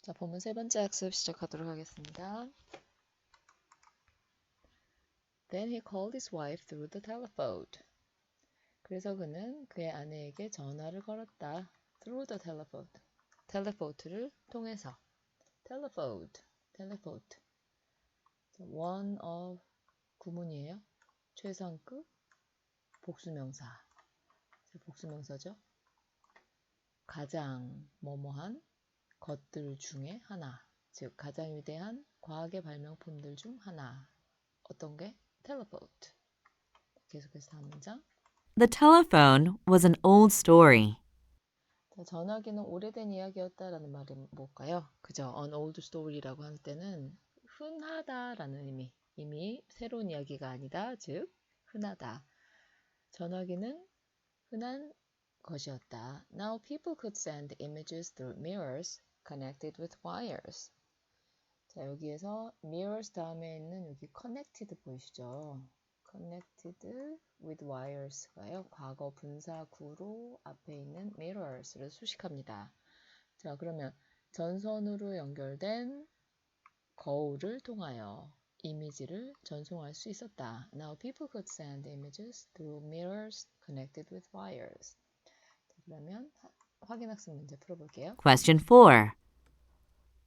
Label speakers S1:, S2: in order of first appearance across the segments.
S1: 자, 본문 세 번째 학습 시작하도록 하겠습니다. Then he called his wife through the telephone. 그래서 그는 그의 아내에게 전화를 걸었다. Through the telephone. 텔레포트를 통해서. telephone. one of 구문이에요. 최상급 복수명사. 복수명사죠. 가장 뭐뭐한 것들 중에 하나. 즉 가장 위대한 과학의 발명품들 중 하나. 어떤 게? telephone. 계속해서 다음 문장.
S2: The telephone was an old story.
S1: 자, 전화기는 오래된 이야기였다라는 말이 뭘까요? 그죠? An old story라고 할 때는 흔하다라는 의미. 이미 새로운 이야기가 아니다. 즉 흔하다. 전화기는 흔한 것이었다. Now people could send images through mirrors connected with wires. 자, 여기에서 mirrors 다음에 있는 여기 connected 보이시죠? connected with wires가요. 과거 분사구로 앞에 있는 mirrors를 수식합니다. 자, 그러면 전선으로 연결된 거울을 통하여 이미지를 전송할 수 있었다. Now people could send images through mirrors connected with wires. 자, 그러면 확인학습 문제 풀어볼게요.
S2: Question 4.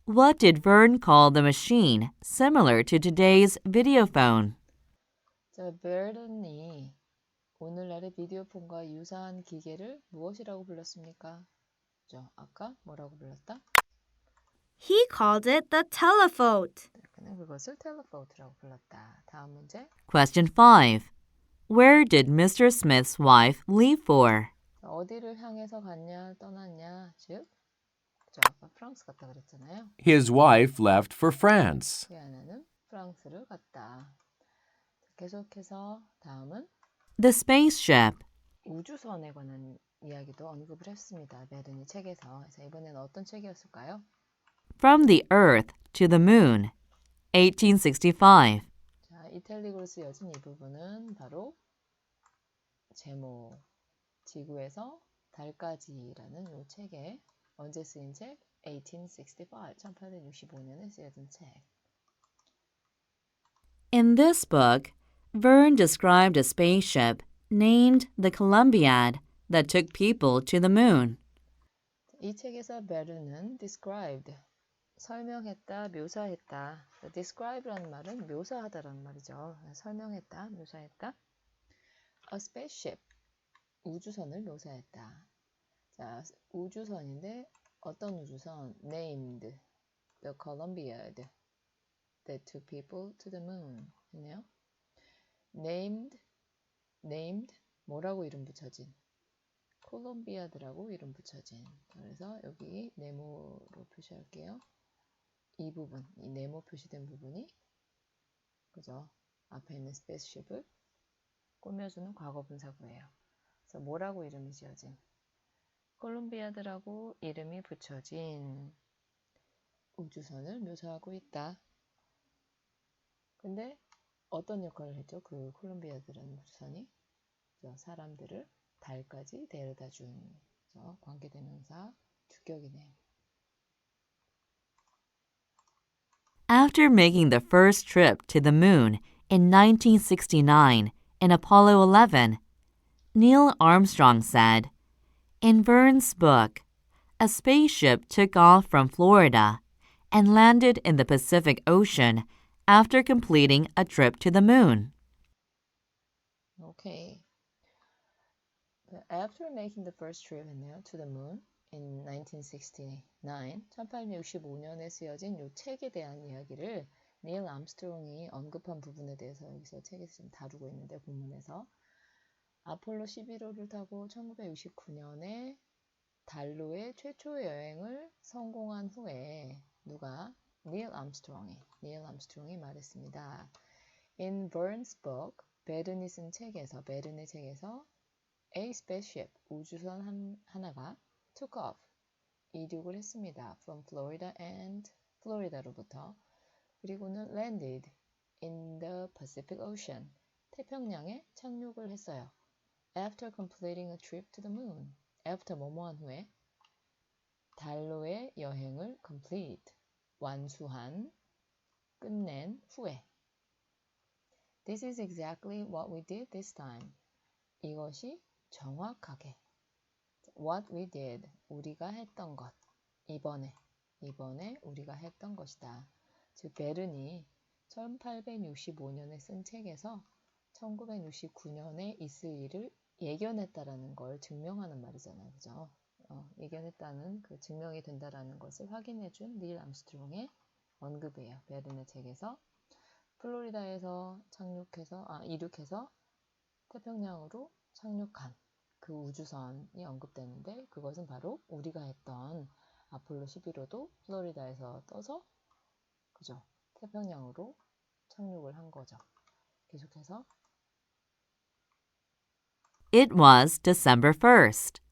S2: What did Vern call the machine similar to today's video phone?
S1: 자, 베른이 오늘날의 비디오폰과 유사한 기계를 무엇이라고 불렀습니까? 그죠? 아까 뭐라고 불렀다?
S3: He called it the telephone.
S1: 그는 그것을 텔레포트라고 불렀다. 다음 문제.
S2: Question 5. Where did Mr. Smith's wife leave for?
S1: 어디를 향해서 갔냐, 떠났냐, 즉, 그죠? 아까 프랑스 갔다 그랬잖아요.
S4: His wife left for France.
S1: 그 아내는 프랑스를 갔다. 계속해서 다음은
S2: The spaceship.
S1: 우주선에 관한 이야기도 언급을 했습니다. 베른이 책에서. 그래서 이번에는 어떤 책이었을까요?
S2: From the Earth to the Moon, 1865.
S1: 자, 이탈릭으로 쓰여진 이 부분은 바로 제목, 지구에서 달까지라는 이 책에 언제 쓰인 책? 1865, 1865년에 쓰여진 책.
S2: In this book, Vern described a spaceship named the Columbiad that took people to the moon.
S1: 이 책에서 베른은 described, 설명했다, 묘사했다. describe라는 말은 묘사하다라는 말이죠. 설명했다, 묘사했다. A spaceship, 우주선을 묘사했다. 자, 우주선인데 어떤 우주선? Named the Columbiad that took people to the moon. 했네요. Named 뭐라고 이름 붙여진? 콜롬비아드라고 이름 붙여진. 그래서 여기 네모로 표시할게요. 이 부분, 이 네모 표시된 부분이 그죠? 앞에 있는 스페이스십을 꾸며주는 과거 분사구예요. 그래서 뭐라고 이름이 지어진? 콜롬비아드라고 이름이 붙여진 우주선을 묘사하고 있다. 근데 어떤 역할을 했죠? 그 콜롬비아드라는 우주선이 사람들을 달까지 데려다 준 관계대명사 주격이네요.
S2: After making the first trip to the moon in 1969 in Apollo 11, Neil Armstrong said, in Vern's book, a spaceship took off from Florida and landed in the Pacific Ocean after completing a trip to the moon.
S1: Okay. After making the first trip to the moon in 1969, 1865년에 쓰여진 이 책에 대한 이야기를 닐 암스트롱이 언급한 부분에 대해서 여기서 책에서 좀 다루고 있는데 본문에서 아폴로 11호를 타고 1969년에 달로의 최초 여행을 성공한 후에 누가? 닐 암스트롱이 말했습니다. In Vern's book, 베른이 쓴 책에서, 베른의 책에서 A spaceship, 우주선 하나가 took off, 이륙을 했습니다. From Florida and 플로리다로부터. 그리고는 landed in the Pacific Ocean, 태평양에 착륙을 했어요. After completing a trip to the moon, after 뭐뭐한 후에 달로의 여행을 complete complete, 완수한, 끝낸 후에. This is exactly what we did this time. 이것이 정확하게. What we did, 우리가 했던 것. 이번에 우리가 했던 것이다. 즉 베른이 1865년에 쓴 책에서 1969년에 있을 일을 예견했다라는 걸 증명하는 말이잖아요. 그죠? 예견했다는 그 증명이 된다라는 것을 확인해준 닐 암스트롱의 언급이에요. 베른의 책에서 플로리다에서 이륙해서 태평양으로 착륙한 그 우주선이 언급되는데 그것은 바로 우리가 했던 아폴로 11호도 플로리다에서 떠서 그죠? 태평양으로 착륙을 한 거죠. 계속해서
S2: It was December 1st.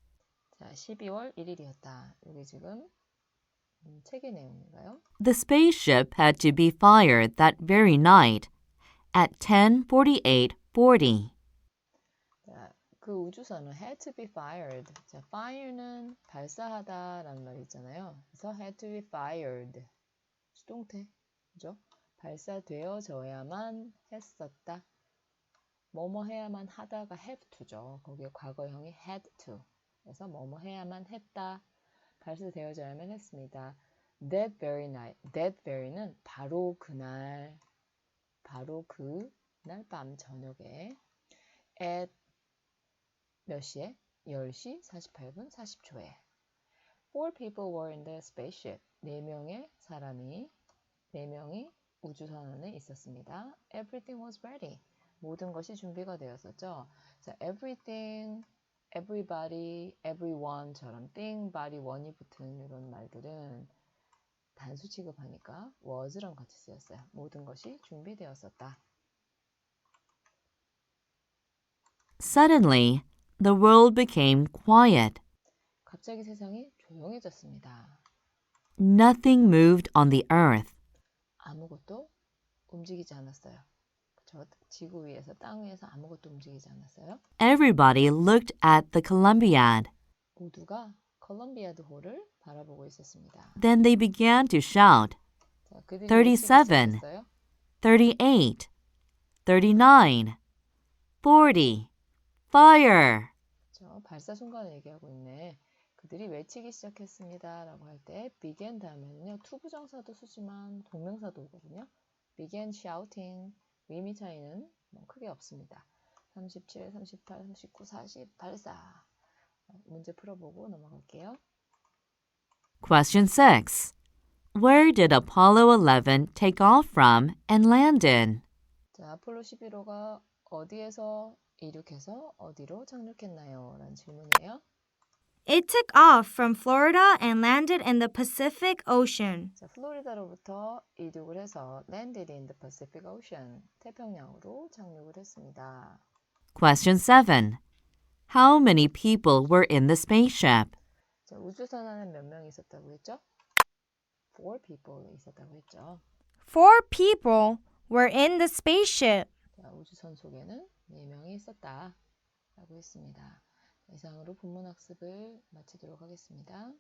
S1: 자, 12월 1일이었다. 이게 지금 책의 내용인가요?
S2: The spaceship had to be fired that very night at 10:48:40.
S1: 자, 그 우주선은 had to be fired. 자, fire는 발사하다라는 말이 있잖아요. 그래서 had to be fired. 수동태. 그죠? 발사되어져야만 했었다. 뭐뭐 해야만 하다가 have to죠. 거기에 과거형이 had to. 그래서 뭐뭐 해야만 했다. 발사되어져야만 했습니다. That very night. That very는 바로 그날 밤 저녁에 at 몇 시에? 10시 48분 40초에 Four people were in the spaceship. 4명이 우주선 안에 있었습니다. Everything was ready. 모든 것이 준비가 되었었죠. 자, everything, everybody, everyone처럼 thing, body, one이 붙은 이런 말들은 단수 취급하니까 was랑 같이 쓰였어요. 모든 것이 준비되었었다.
S2: Suddenly, the world became quiet.
S1: 갑자기 세상이 조용해졌습니다.
S2: Nothing moved on the earth.
S1: 아무것도 움직이지 않았어요. 저 지구 위에서 땅 위에서 아무것도 움직이지 않았어요.
S2: Everybody looked at the Columbiad.
S1: 모두가 컬럼비아드 홀을 바라보고 있었습니다.
S2: Then they began to shout,
S1: 자, 그들이
S2: 37,
S1: 외치기 시작했어요.
S2: 38, 39, 40, fire!
S1: 저 발사 순간을 얘기하고 있네. 그들이 외치기 시작했습니다. 라고 할 때 began 다음에는요. 투부정사도 쓰지만 동명사도 오거든요. began shouting. 의미 차이는 크게 없습니다. 37, 38, 39, 40 발사. 문제 풀어보고 넘어갈게요.
S2: Question 6. Where did Apollo 11 take off from and land in?
S1: 자, 아폴로 11호가 어디에서 이륙해서 어디로 착륙했나요? 라는 질문이에요.
S3: It took off from Florida and landed in the Pacific Ocean.
S1: 자, 플로리다로부터 이륙을 해서 landed in the Pacific Ocean, 태평양으로 착륙을 했습니다.
S2: Question 7. How many people were in the spaceship?
S1: 자, 우주선 안에 몇 명이 있었다고 했죠? 4 people 있었다고 했죠.
S3: 4 people were in the spaceship.
S1: 자, 우주선 속에는 4명이 있었다 라고 했습니다. 이상으로 본문 학습을 마치도록 하겠습니다.